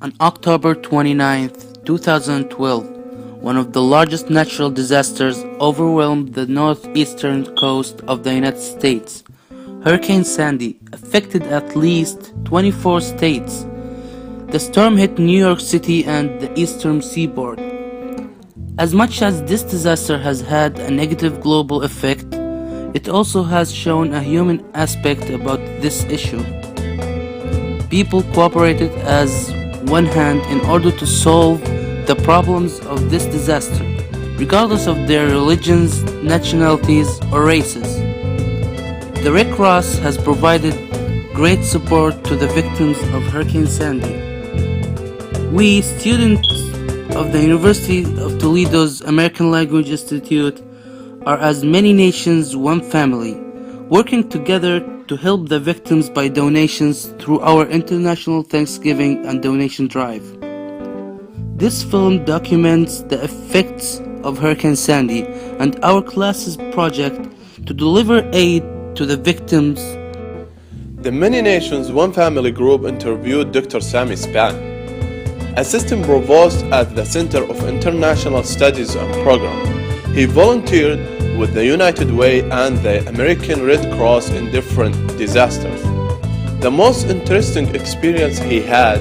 On October 29th, 2012, one of the largest natural disasters overwhelmed the northeastern coast of the United States. Hurricane Sandy affected at least 24 states. The storm hit New York City and the eastern seaboard. As much as this disaster has had a negative global effect, it also has shown a human aspect about this issue. People cooperated as one hand in order to solve the problems of this disaster, regardless of their religions, nationalities, or races. The Red Cross has provided great support to the victims of Hurricane Sandy. We, students of the University of Toledo's American Language Institute, are as many nations, one family, working together to help the victims by donations through our International Thanksgiving and Donation Drive. This film documents the effects of Hurricane Sandy and our class's project to deliver aid to the victims. The Many Nations One Family group interviewed Dr. Sami Span, Assistant Provost at the Center of International Studies and Program. He volunteered with the United Way and the American Red Cross in different disasters. The most interesting experience he had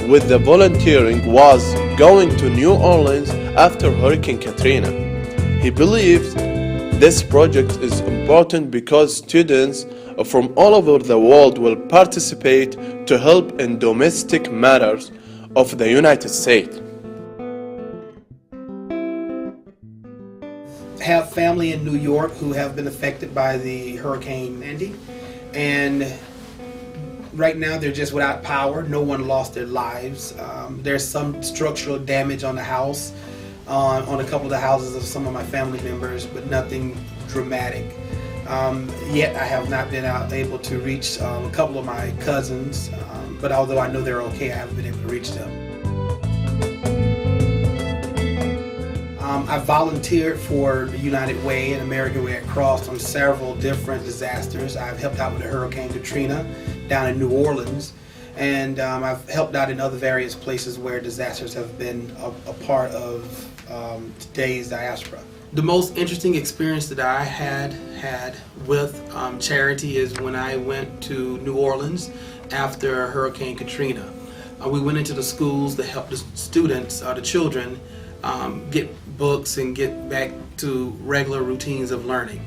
with the volunteering was going to New Orleans after Hurricane Katrina. He believes this project is important because students from all over the world will participate to help in domestic matters of the United States. Have family in New York who have been affected by the Hurricane Sandy, and right now they're just without power. No one lost their lives. There's some structural damage on the house, on a couple of the houses of some of my family members, but nothing dramatic. Yet I have not been able to reach a couple of my cousins, but although I know they're okay, I haven't been able to reach them. I volunteered for the United Way and American Red Cross on several different disasters. I've helped out with the Hurricane Katrina down in New Orleans, and I've helped out in other various places where disasters have been a part of today's diaspora. The most interesting experience that I had with charity is when I went to New Orleans after Hurricane Katrina. We went into the schools to help the students, the children, get books and get back to regular routines of learning.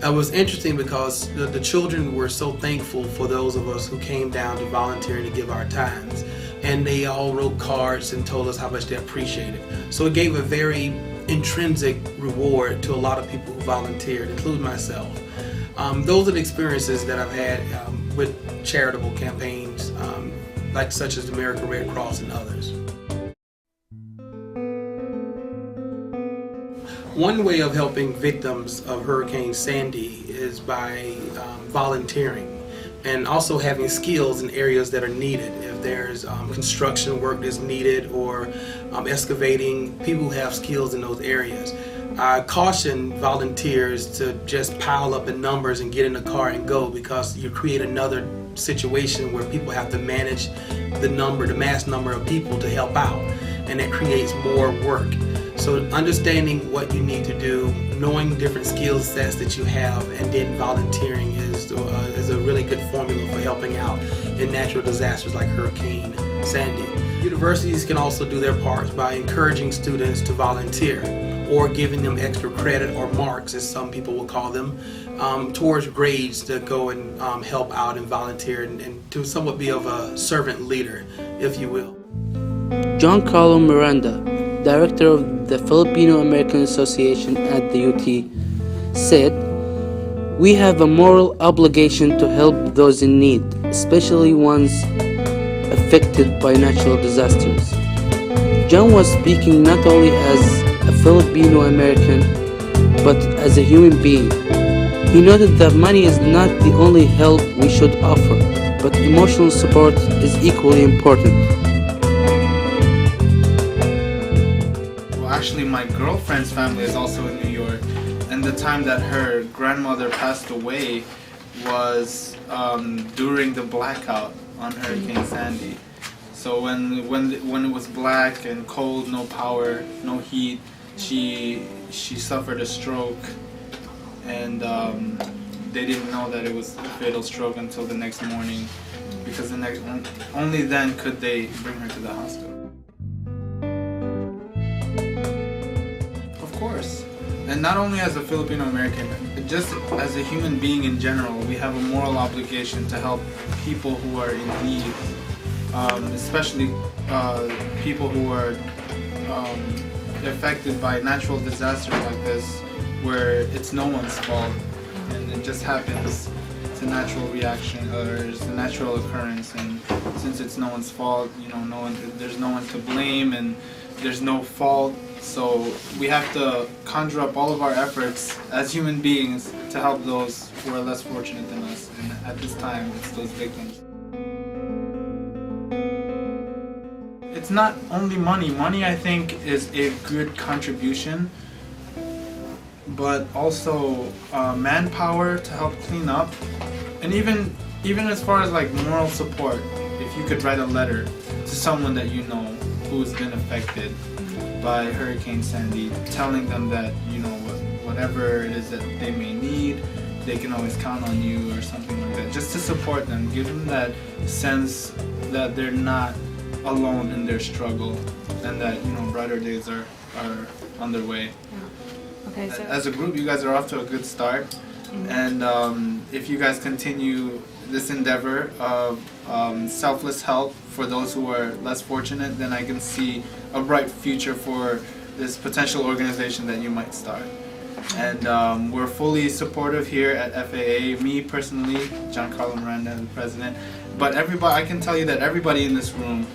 It was interesting because the children were so thankful for those of us who came down to volunteer and to give our times. And they all wrote cards and told us how much they appreciated. So it gave a very intrinsic reward to a lot of people who volunteered, including myself. Those are the experiences that I've had with charitable campaigns, like such as the American Red Cross and others. One way of helping victims of Hurricane Sandy is by volunteering and also having skills in areas that are needed. If there's construction work that's needed or excavating, people who have skills in those areas. I caution volunteers to just pile up in numbers and get in a car and go, because you create another situation where people have to manage the mass number of people to help out, and it creates more work. So understanding what you need to do, knowing different skill sets that you have, and then volunteering is a really good formula for helping out in natural disasters like Hurricane Sandy. Universities can also do their parts by encouraging students to volunteer, or giving them extra credit or marks, as some people will call them, towards grades to go and help out and volunteer and to somewhat be of a servant leader, if you will. John Carlo Miranda, director of the Filipino American Association at the UT, said, "We have a moral obligation to help those in need, especially ones affected by natural disasters." John was speaking not only as a Filipino American, but as a human being. He noted that money is not the only help we should offer, but emotional support is equally important. Actually, my girlfriend's family is also in New York, and the time that her grandmother passed away was during the blackout on Hurricane Sandy. So when it was black and cold, no power, no heat, she suffered a stroke, and they didn't know that it was a fatal stroke until the next morning, because only then could they bring her to the hospital. Of course. And not only as a Filipino American, just as a human being in general, we have a moral obligation to help people who are in need, especially people who are affected by natural disasters like this, where it's no one's fault and it just happens. It's a natural reaction, or it's a natural occurrence, and since it's no one's fault, you know, there's no one to blame, and there's no fault. So we have to conjure up all of our efforts as human beings to help those who are less fortunate than us, and at this time it's those victims. It's not only money. Money, I think, is a good contribution, but also manpower to help clean up, and even as far as like moral support. If you could write a letter to someone that you know who's been affected by Hurricane Sandy, telling them that, you know, whatever it is that they may need, they can always count on you, or something like that, just to support them, give them that sense that they're not alone in their struggle, and that, you know, brighter days are on their way. Yeah. Okay, so as a group, you guys are off to a good start, and if you guys continue this endeavor of selfless help for those who are less fortunate, then I can see a bright future for this potential organization that you might start. And we're fully supportive here at FAA. Me personally, Giancarlo Miranda, the president, but everybody, I can tell you that everybody in this room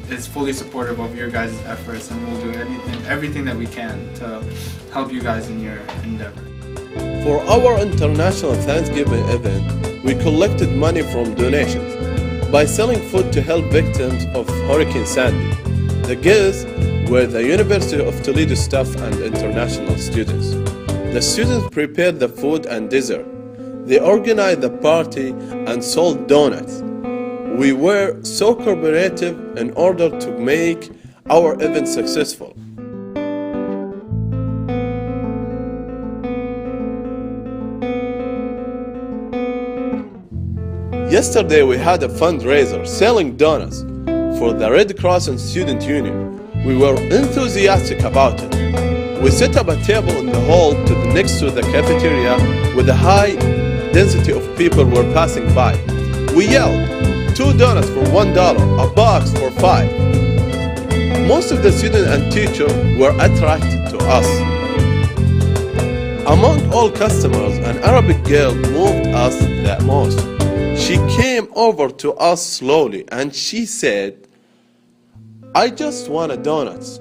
is fully supportive of your guys' efforts, and we'll do everything that we can to help you guys in your endeavor. For our international Thanksgiving event, we collected money from donations by selling food to help victims of Hurricane Sandy. The guests were the University of Toledo staff and international students. The students prepared the food and dessert. They organized the party and sold donuts. We were so cooperative in order to make our event successful. Yesterday we had a fundraiser selling donuts for the Red Cross and Student Union. We were enthusiastic about it. We set up a table in the hall next to the cafeteria with a high density of people were passing by. We yelled, 2 donuts for $1, a box for $5. Most of the students and teachers were attracted to us. Among all customers, an Arabic girl moved us the most. She came over to us slowly and she said, I just want a donut.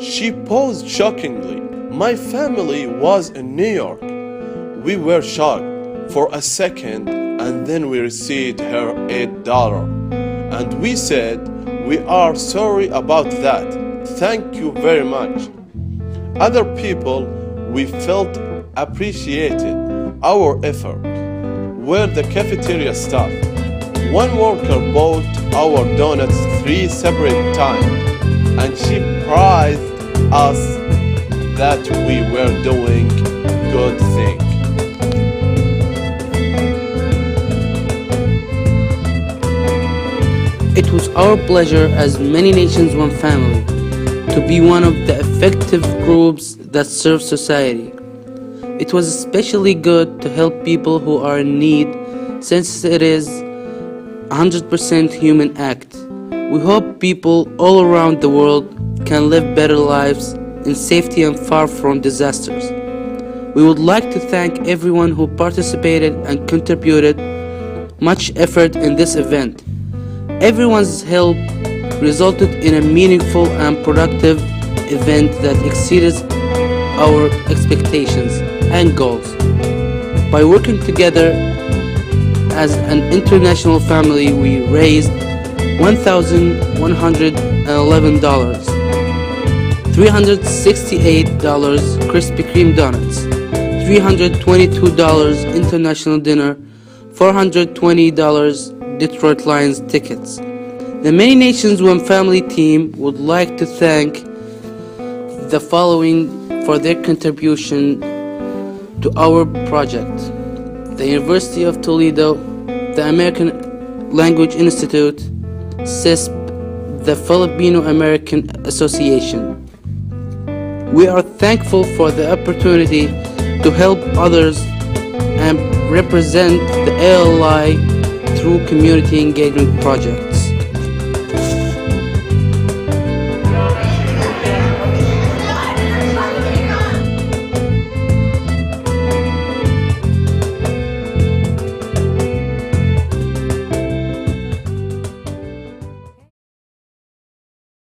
She paused shockingly. My family was in New York. We were shocked for a second, and then we received her $8. And we said, we are sorry about that. Thank you very much. Other people we felt appreciated our effort were the cafeteria staff. One worker bought our donuts 3 separate times, and she prized us that we were doing good thing. It was our pleasure as Many Nations One Family to be one of the effective groups that serve society. It was especially good to help people who are in need, since it is 100% human act. We hope people all around the world can live better lives in safety and far from disasters. We would like to thank everyone who participated and contributed much effort in this event. Everyone's help resulted in a meaningful and productive event that exceeded our expectations and goals. By working together as an international family, we raised $1,111, $368 Krispy Kreme donuts, $322 international dinner, $420 Detroit Lions tickets. The Many Nations One Family team would like to thank the following for their contribution to our project: the University of Toledo, the American Language Institute, CISP, the Filipino American Association. We are thankful for the opportunity to help others and represent the ALI through community engagement project.